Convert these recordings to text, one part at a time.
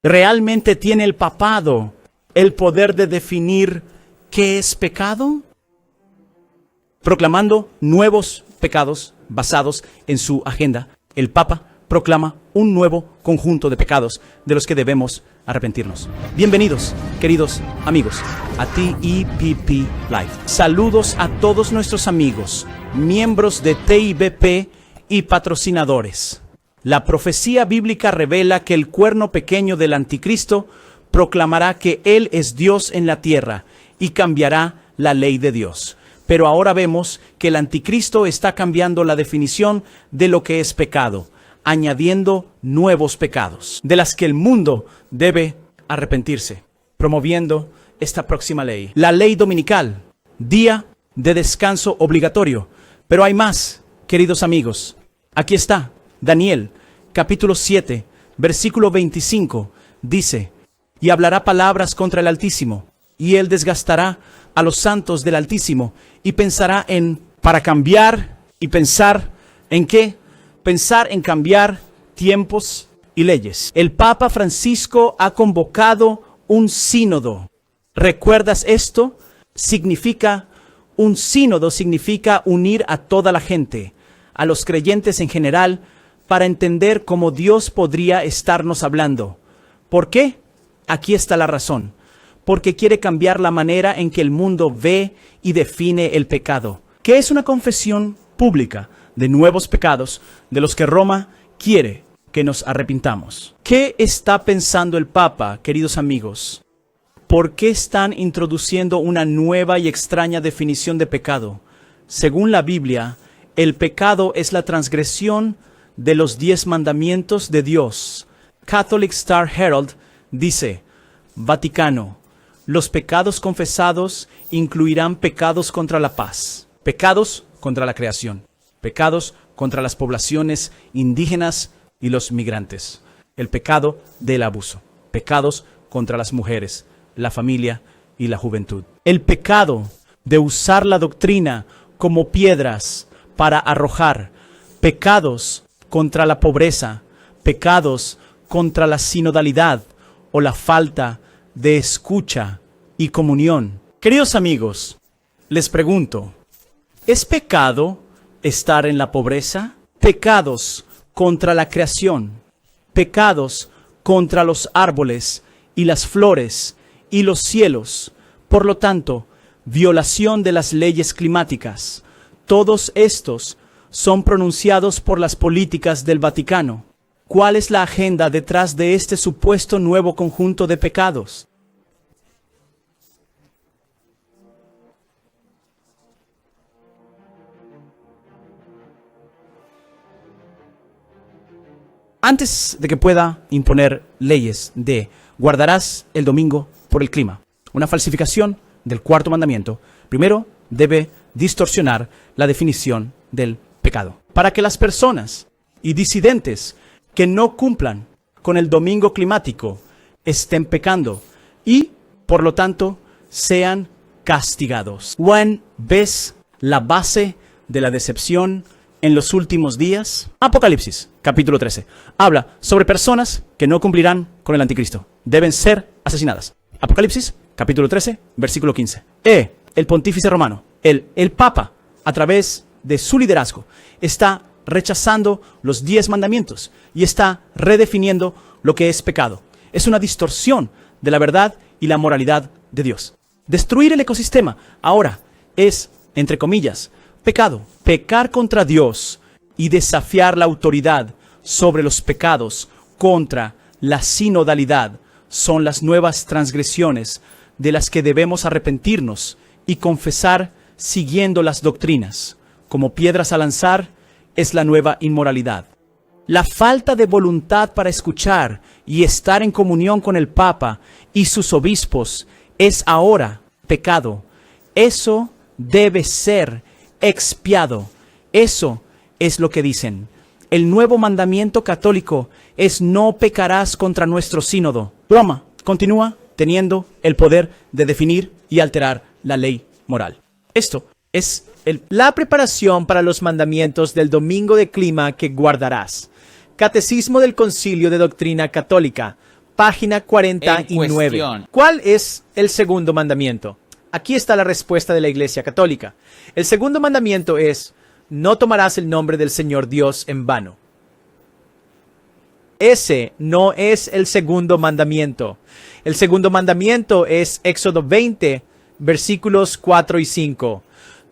¿Realmente tiene el papado el poder de definir qué es pecado? Proclamando nuevos pecados basados en su agenda, el Papa proclama un nuevo conjunto de pecados de los que debemos arrepentirnos. Bienvenidos, queridos amigos, a TEPP Live. Saludos a todos nuestros amigos, miembros de TIBP y patrocinadores. La profecía bíblica revela que el cuerno pequeño del anticristo proclamará que Él es Dios en la tierra y cambiará la ley de Dios. Pero ahora vemos que el anticristo está cambiando la definición de lo que es pecado, añadiendo nuevos pecados, de las que el mundo debe arrepentirse, promoviendo esta próxima ley. La ley dominical, día de descanso obligatorio. Pero hay más, queridos amigos. Aquí está, Daniel, capítulo 7, versículo 25, dice: y hablará palabras contra el Altísimo, y él desgastará a los santos del Altísimo, y pensará para cambiar, y pensar ¿en qué? Pensar en cambiar tiempos y leyes. El Papa Francisco ha convocado un sínodo. ¿Recuerdas esto? Un sínodo significa unir a toda la gente, a los creyentes en general, para entender cómo Dios podría estarnos hablando. ¿Por qué? Aquí está la razón. Porque quiere cambiar la manera en que el mundo ve y define el pecado. ¿Qué es una confesión pública de nuevos pecados de los que Roma quiere que nos arrepintamos? ¿Qué está pensando el Papa, queridos amigos? ¿Por qué están introduciendo una nueva y extraña definición de pecado? Según la Biblia, el pecado es la transgresión de los 10 mandamientos de Dios. Catholic Star Herald dice: Vaticano, los pecados confesados incluirán pecados contra la paz, pecados contra la creación, pecados contra las poblaciones indígenas y los migrantes, el pecado del abuso, pecados contra las mujeres, la familia y la juventud. El pecado de usar la doctrina como piedras para arrojar, pecados contra la pobreza, pecados contra la sinodalidad o la falta de escucha y comunión. Queridos amigos, les pregunto, ¿es pecado estar en la pobreza? Pecados contra la creación, pecados contra los árboles y las flores y los cielos, por lo tanto, violación de las leyes climáticas. Todos estos son pronunciados por las políticas del Vaticano. ¿Cuál es la agenda detrás de este supuesto nuevo conjunto de pecados? Antes de que pueda imponer leyes de guardarás el domingo por el clima, una falsificación del cuarto mandamiento, primero debe distorsionar la definición del pecado, para que las personas y disidentes que no cumplan con el domingo climático estén pecando y, por lo tanto, sean castigados. ¿Ves la base de la decepción en los últimos días? Apocalipsis, capítulo 13, habla sobre personas que no cumplirán con el anticristo. Deben ser asesinadas. Apocalipsis, capítulo 13, versículo 15. El pontífice romano, el Papa, a través de su liderazgo, está rechazando los 10 mandamientos y está redefiniendo lo que es pecado. Es una distorsión de la verdad y la moralidad de Dios. Destruir el ecosistema ahora es, entre comillas, pecado. Pecar contra Dios y desafiar la autoridad sobre los pecados contra la sinodalidad son las nuevas transgresiones de las que debemos arrepentirnos y confesar siguiendo las doctrinas. Como piedras a lanzar es la nueva inmoralidad. La falta de voluntad para escuchar y estar en comunión con el Papa y sus obispos es ahora pecado. Eso debe ser expiado. Eso es lo que dicen. El nuevo mandamiento católico es: no pecarás contra nuestro sínodo. Roma continúa teniendo el poder de definir y alterar la ley moral. Esto es la preparación para los mandamientos del domingo de clima que guardarás. Catecismo del Concilio de Doctrina Católica, página 49. cuestión. ¿Cuál es el segundo mandamiento? Aquí está la respuesta de la Iglesia Católica. El segundo mandamiento es: no tomarás el nombre del Señor Dios en vano. Ese no es el segundo mandamiento. El segundo mandamiento es Éxodo 20, versículos 4 y 5.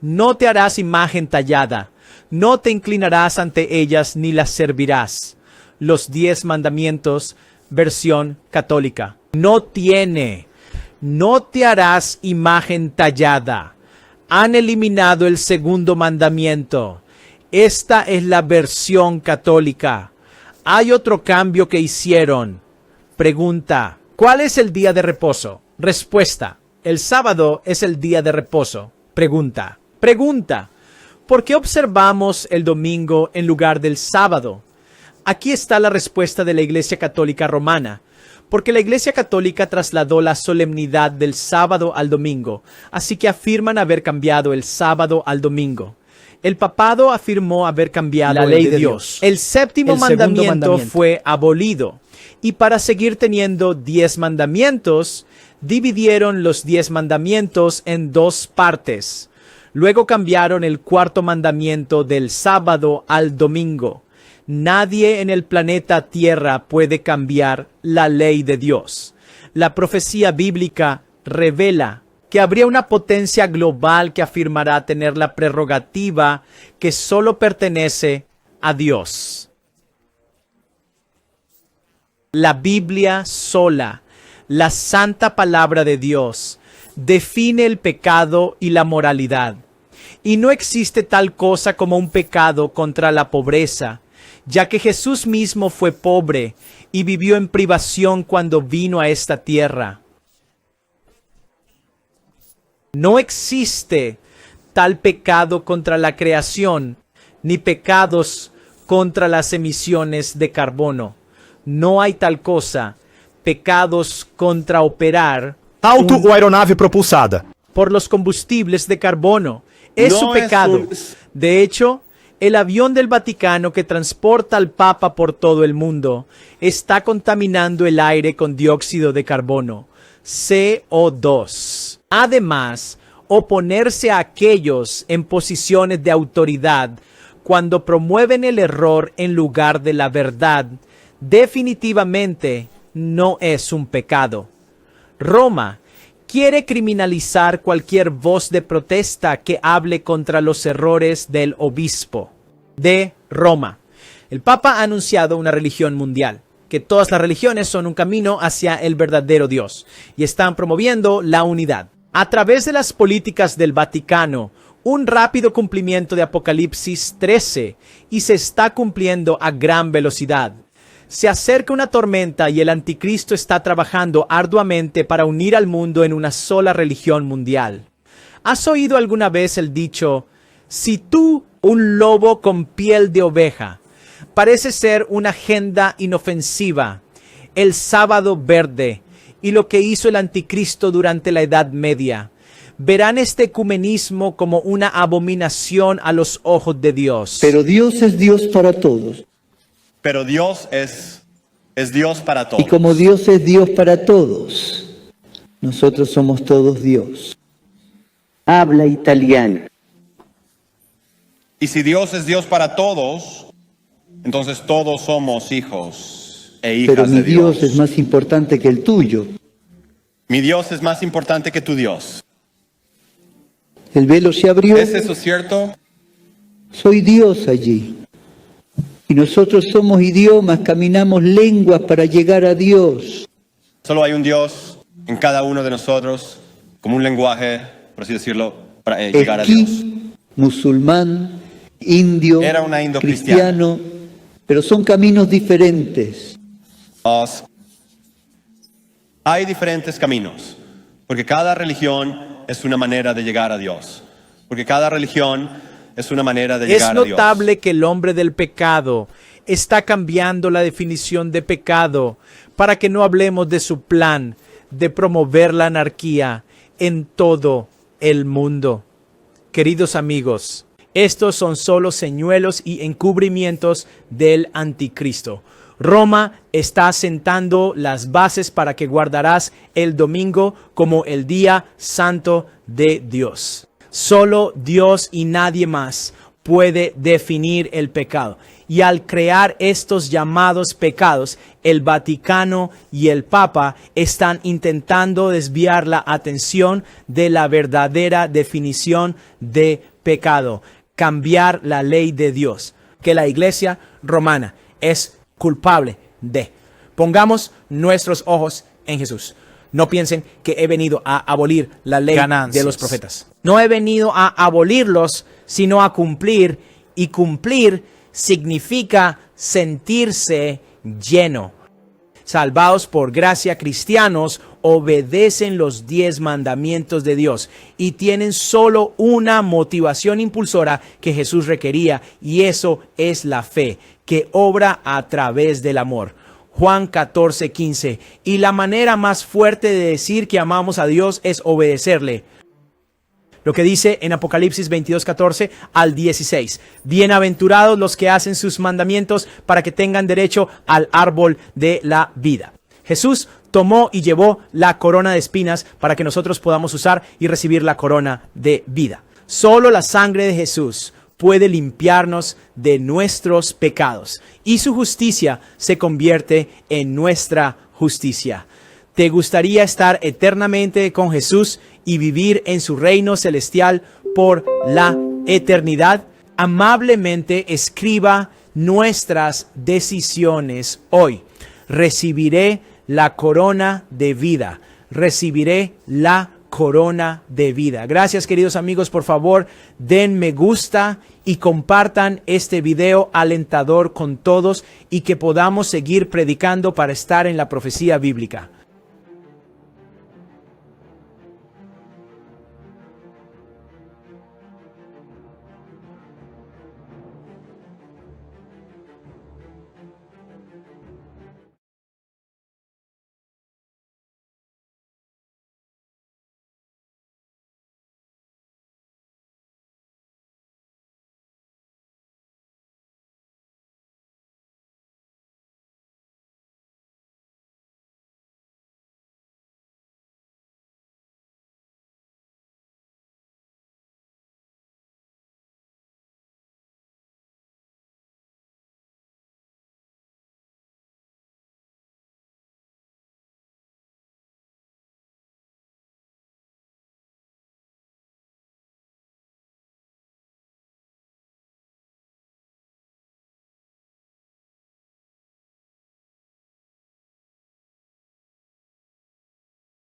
No te harás imagen tallada, no te inclinarás ante ellas ni las servirás. Los 10 mandamientos, versión católica. No te harás imagen tallada. Han eliminado el segundo mandamiento. Esta es la versión católica. Hay otro cambio que hicieron. Pregunta: ¿cuál es el día de reposo? Respuesta: el sábado es el día de reposo. Pregunta: ¿por qué observamos el domingo en lugar del sábado? Aquí está la respuesta de la Iglesia Católica Romana. Porque la Iglesia Católica trasladó la solemnidad del sábado al domingo, así que afirman haber cambiado el sábado al domingo. El papado afirmó haber cambiado La ley el de Dios. Dios. El séptimo El segundo mandamiento mandamiento. fue abolido. Y para seguir teniendo 10 mandamientos, dividieron los 10 mandamientos en 2 partes. Luego cambiaron el cuarto mandamiento del sábado al domingo. Nadie en el planeta Tierra puede cambiar la ley de Dios. La profecía bíblica revela que habría una potencia global que afirmará tener la prerrogativa que solo pertenece a Dios. La Biblia sola, la santa palabra de Dios, define el pecado y la moralidad. Y no existe tal cosa como un pecado contra la pobreza, ya que Jesús mismo fue pobre y vivió en privación cuando vino a esta tierra. No existe tal pecado contra la creación, ni pecados contra las emisiones de carbono. No hay tal cosa, pecados contra operar Auto ou aeronave propulsada. por los combustibles de carbono. Es No su es pecado. un- De hecho, el avión del Vaticano que transporta al Papa por todo el mundo está contaminando el aire con dióxido de carbono, CO2. Además, oponerse a aquellos en posiciones de autoridad cuando promueven el error en lugar de la verdad, definitivamente no es un pecado. Roma quiere criminalizar cualquier voz de protesta que hable contra los errores del obispo de Roma. El Papa ha anunciado una religión mundial, que todas las religiones son un camino hacia el verdadero Dios y están promoviendo la unidad. A través de las políticas del Vaticano, un rápido cumplimiento de Apocalipsis 13 y se está cumpliendo a gran velocidad. Se acerca una tormenta y el anticristo está trabajando arduamente para unir al mundo en una sola religión mundial. ¿Has oído alguna vez el dicho: si tú, un lobo con piel de oveja, parece ser una agenda inofensiva, el sábado verde y lo que hizo el anticristo durante la Edad Media, verán este ecumenismo como una abominación a los ojos de Dios? Pero Dios es Dios para todos. Pero Dios es Dios para todos. Y como Dios es Dios para todos, nosotros somos todos Dios. Habla italiano. Y si Dios es Dios para todos, entonces todos somos hijos e hijas Pero mi de Dios. Dios es más importante que el tuyo. Mi Dios es más importante que tu Dios. El velo se abrió. ¿Es eso cierto? Soy Dios allí. Y nosotros somos idiomas, caminamos lenguas para llegar a Dios. Solo hay un Dios en cada uno de nosotros, como un lenguaje, por así decirlo, para llegar a Dios. Esquí, musulmán, indio, Era una indocristiana. cristiano, pero son caminos diferentes. Hay diferentes caminos, porque cada religión es una manera de llegar a Dios. Porque cada religión es una manera de Es llegar a Dios. notable que el hombre del pecado está cambiando la definición de pecado para que no hablemos de su plan de promover la anarquía en todo el mundo. Queridos amigos, estos son solo señuelos y encubrimientos del anticristo. Roma está sentando las bases para que guardarás el domingo como el día santo de Dios. Solo Dios y nadie más puede definir el pecado. Y al crear estos llamados pecados, el Vaticano y el Papa están intentando desviar la atención de la verdadera definición de pecado, cambiar la ley de Dios, que la Iglesia romana es culpable de. Pongamos nuestros ojos en Jesús. No piensen que he venido a abolir la ley de los profetas. No he venido a abolirlos, sino a cumplir. Y cumplir significa sentirse lleno. Salvados por gracia, cristianos obedecen los 10 mandamientos de Dios y tienen solo una motivación impulsora que Jesús requería, y eso es la fe, que obra a través del amor. Juan 14:15. Y la manera más fuerte de decir que amamos a Dios es obedecerle. Lo que dice en Apocalipsis 22:14 al 16. Bienaventurados los que hacen sus mandamientos para que tengan derecho al árbol de la vida. Jesús tomó y llevó la corona de espinas para que nosotros podamos usar y recibir la corona de vida. Solo la sangre de Jesús puede limpiarnos de nuestros pecados y su justicia se convierte en nuestra justicia. ¿Te gustaría estar eternamente con Jesús y vivir en su reino celestial por la eternidad? Amablemente escriba nuestras decisiones hoy. Recibiré la corona de vida. Recibiré la corona de vida. Gracias, queridos amigos. Por favor, den me gusta y compartan este video alentador con todos y que podamos seguir predicando para estar en la profecía bíblica.